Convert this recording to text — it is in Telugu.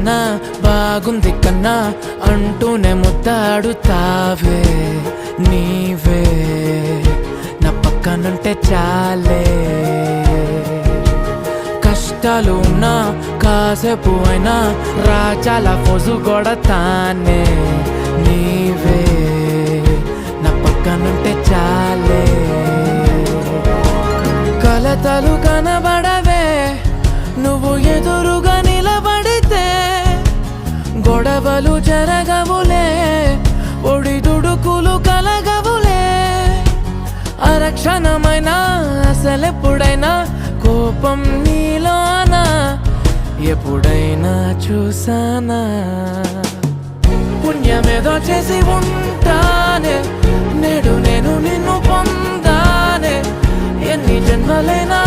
కన్నా బాగుంది కన్నా అంటూనే ముద్దాడుతావే నీవే నా పక్కనుంటే చాలే కష్టాలు ఉన్నా కాసేపు అయినా రాజాల ఫోజు కొడతానే నీవే నా పక్కనుంటే చాలే కలతలు కనబడవే నువ్వు ఎదురుగా నిలబడితే గొడవలు జరగవులే ఒడిదుడుకులు కలగవులే అరక్షణమైనా అసలెప్పుడైనా కోపం నీలోనా ఎప్పుడైనా చూసానా పుణ్యమేదో చేసి ఉంటానే నేడు నేను నిన్ను పొందానే ఎన్ని జన్మలైనా